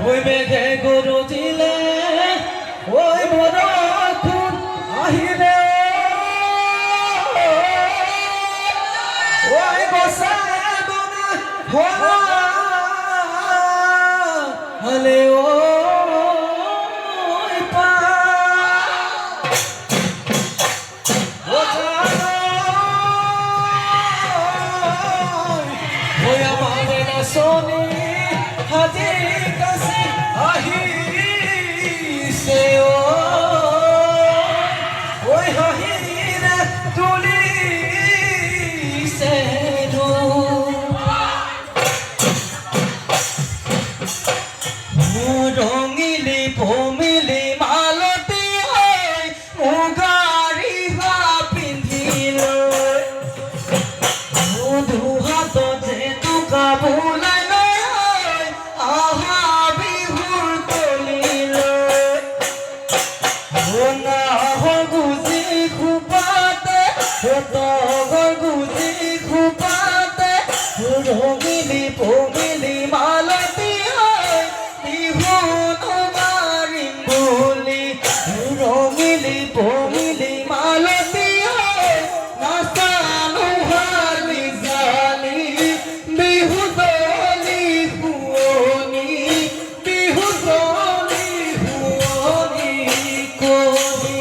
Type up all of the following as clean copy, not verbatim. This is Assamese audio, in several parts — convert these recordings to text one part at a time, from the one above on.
ওই মেঘে গরজিলে ওই বরষুণ আহিলে ওই বসে বনে হলে ওই পা ওই আমার না শোনে হাজে কাছে আহিছে ওই হাহিরে তুলিছে রঙিলি পমিলি মালতী হয় মুগারি হা পিন্ধিল দুহাত যে তুকা ভুলাই আহা বিহুর তলিল না গুজি খুপাতে গুজি খুপাতে রঙিলি পমিলি মালতী হয় বিহু তোমারিম বলি রঙিলি পমিলি মালতী হয় নাচানো হালি জালি বিহু দলি হুয়নি বিহু দলি হুয়নি কবি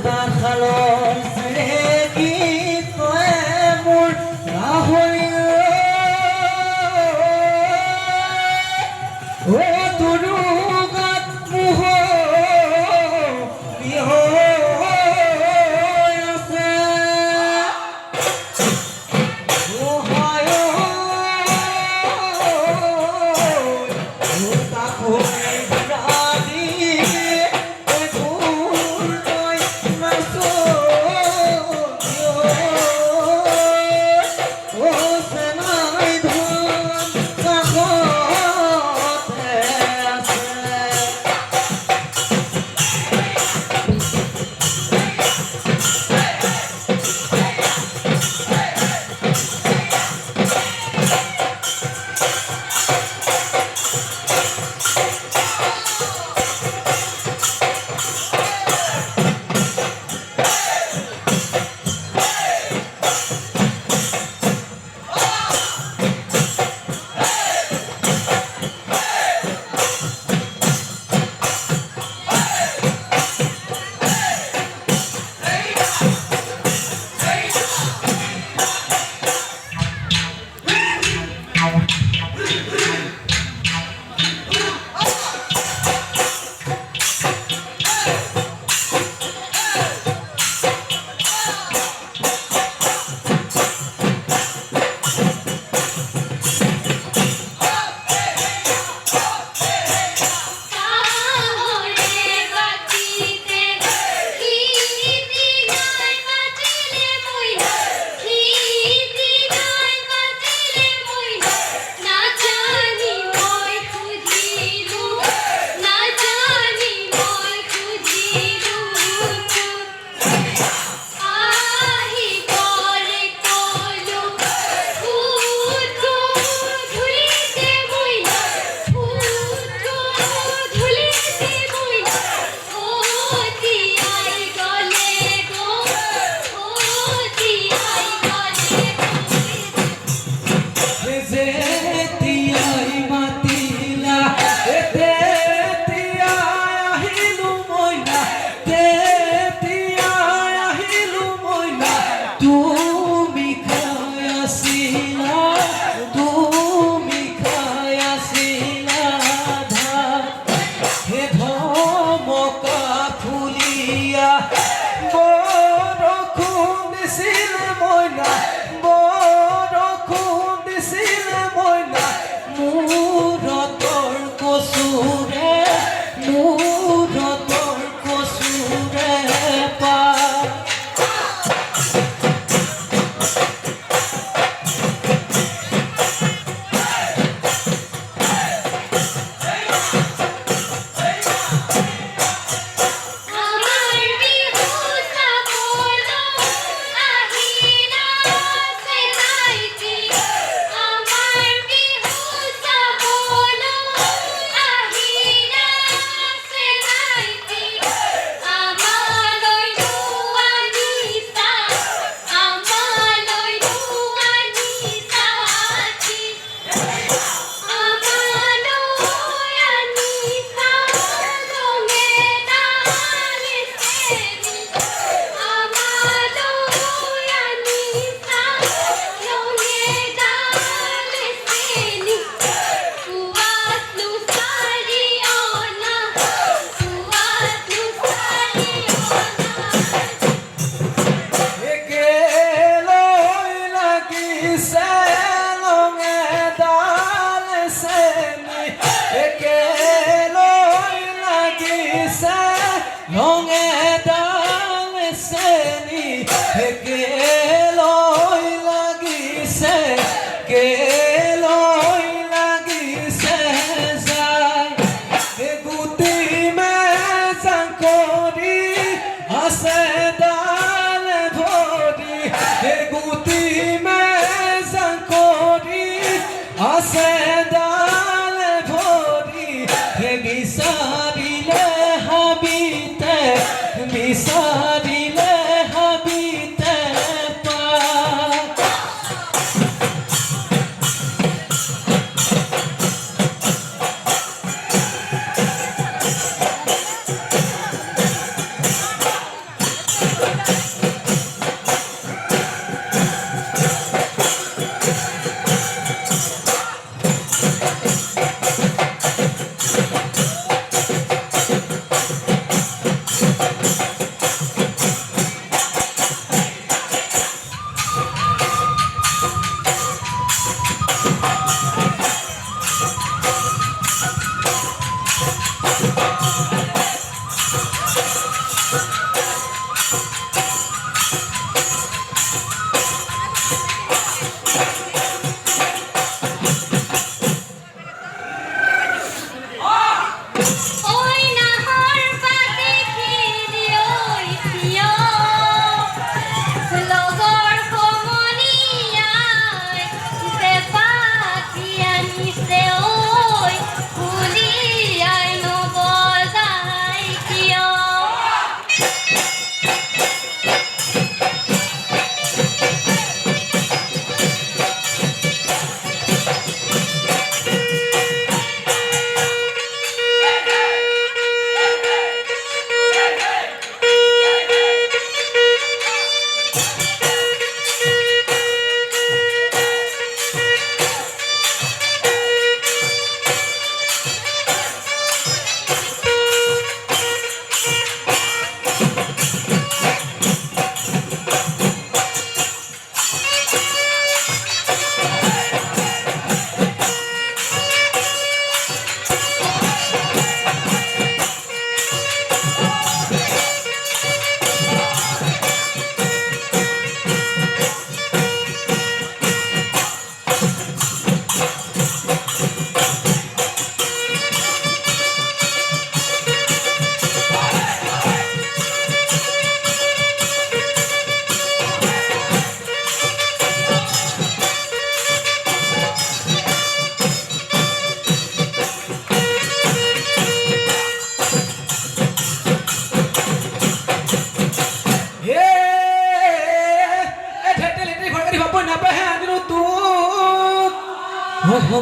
তার খালন ছেড়ে কি তয়ে মোর রাহরি ও তুরু গাত মুহ বিহ আছে ও হয় ও তাকো রাদি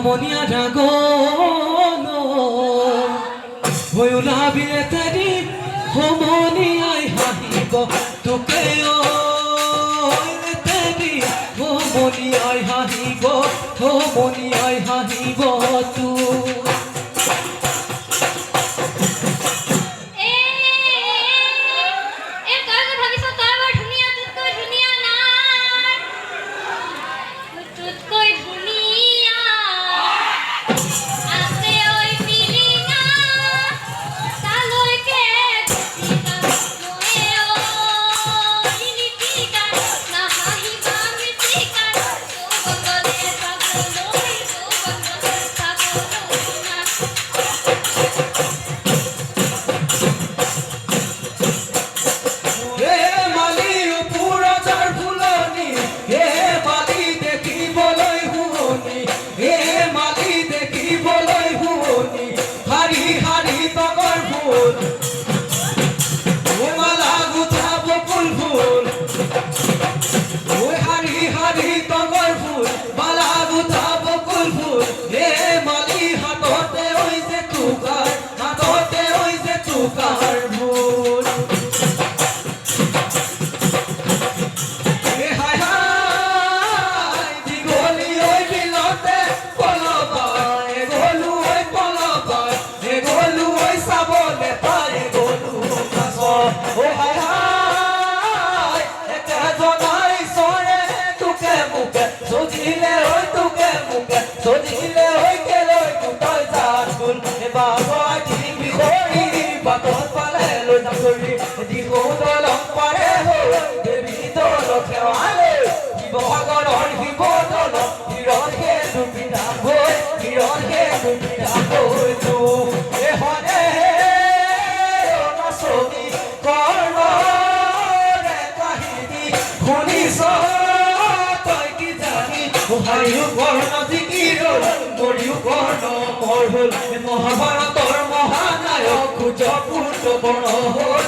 সমনীয়া ডাগন হৈ ওলাবি এতেৰি সমনীয়াই হাঁহিব তোকে এতেৰি সমনীয়াই হাঁহিব সমনীয়াই হাঁহিব তোক মহাভাৰতৰ মহানায়ক কুজপুত্ৰ হল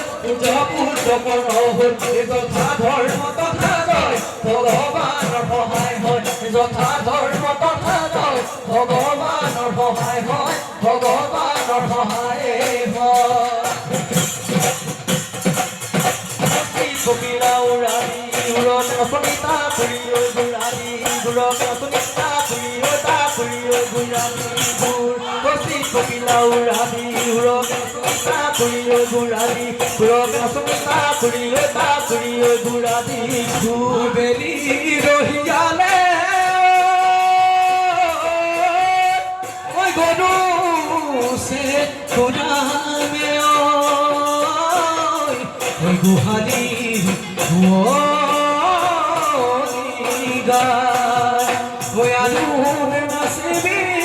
যথা ধৰ্ম তথা জয় ভগৱানৰ সহায় হয় যথা ধৰ্ম তথা জয় ভগৱানৰ সহায় হয় ভগৱানৰ সহায় হয় কপিলা উৰাদি উৰণ সনিতা পুৰি গুৰাদি গুৰণ সনিতা পুৰি গুৰাদি কপিলা উৰাদি উৰণ সনিতা পুৰি গুৰাদি গুৰণ সনিতা পুৰি গুৰাদি বেলি ৰহিয়ালে মই গৰু সে গুৰামে ওই গুহালি গায় ওই আলু নাসিবি